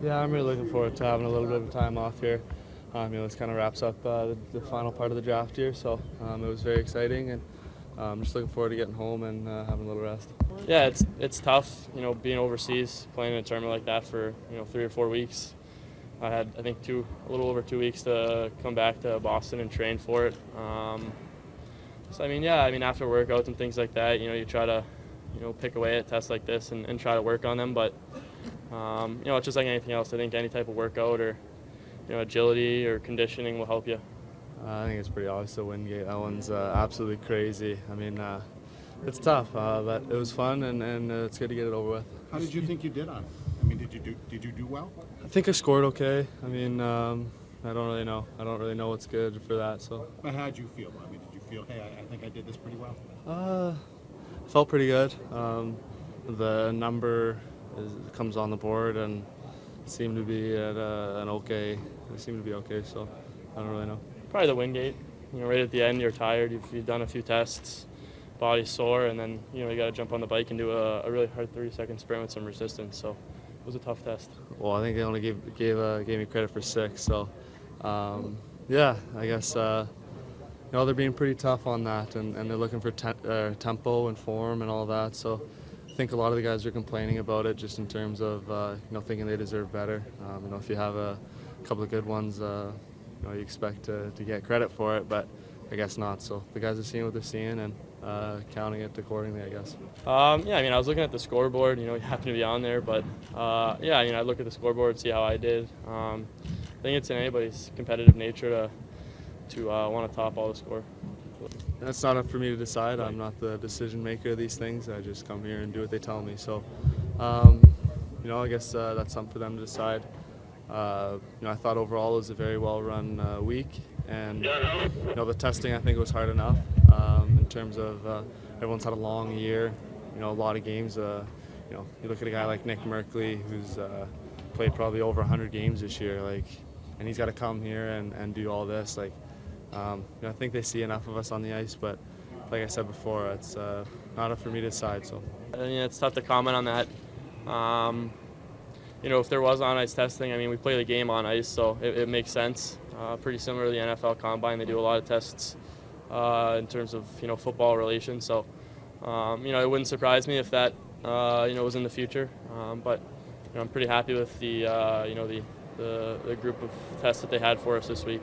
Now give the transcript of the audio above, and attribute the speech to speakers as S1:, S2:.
S1: Yeah, I'm really looking forward to having a little bit of time off here. This kind of wraps up the final part of the draft year, so it was very exciting, and I'm just looking forward to getting home and having a little rest.
S2: Yeah, it's tough, being overseas, playing in a tournament like that for 3 or 4 weeks. I had, I think, a little over 2 weeks to come back to Boston and train for it. So after workouts and things like that, you try to, pick away at tests like this and try to work on them. But it's just like anything else. I think any type of workout or agility or conditioning will help you.
S1: I think it's pretty obvious the Wingate. That one's absolutely crazy. It's tough, but it was fun, and it's good to get it over with.
S3: How did you think you did on it? Did you do well?
S1: I think I scored okay. I don't really know. I don't really know what's good for that. So.
S3: But how did you feel? Did you feel, hey, I think I did this pretty well?
S1: Felt pretty good. The number comes on the board and seemed to be at an okay. It seemed to be okay. So I don't really know.
S2: Probably the Wingate. Right at the end, you're tired. You've done a few tests, body's sore, and then you got to jump on the bike and do a really hard 30-second sprint with some resistance. So it was a tough test.
S1: Well, I think they only gave me credit for 6. So I guess they're being pretty tough on that, and they're looking for tempo and form and all that. So I think a lot of the guys are complaining about it, just in terms of thinking they deserve better. If you have a couple of good ones, you expect to get credit for it, but I guess not. So the guys are seeing what they're seeing and counting it accordingly, I guess.
S2: I was looking at the scoreboard. You happen to be on there, but I look at the scoreboard, see how I did. I think it's in anybody's competitive nature to want to top all the score.
S1: That's not up for me to decide. I'm not the decision maker of these things. I just come here and do what they tell me. So, I guess that's something for them to decide. I thought overall it was a very well-run week, and the testing, I think, was hard enough in terms of everyone's had a long year. A lot of games. You look at a guy like Nick Merkley, who's played probably over 100 games this year, and he's got to come here and do all this. I think they see enough of us on the ice, but like I said before, it's not up for me to decide. So
S2: it's tough to comment on that. If there was on-ice testing, we play the game on ice, so it makes sense. Pretty similar to the NFL Combine. They do a lot of tests in terms of football relations. So it wouldn't surprise me if that was in the future. But I'm pretty happy with the the group of tests that they had for us this week.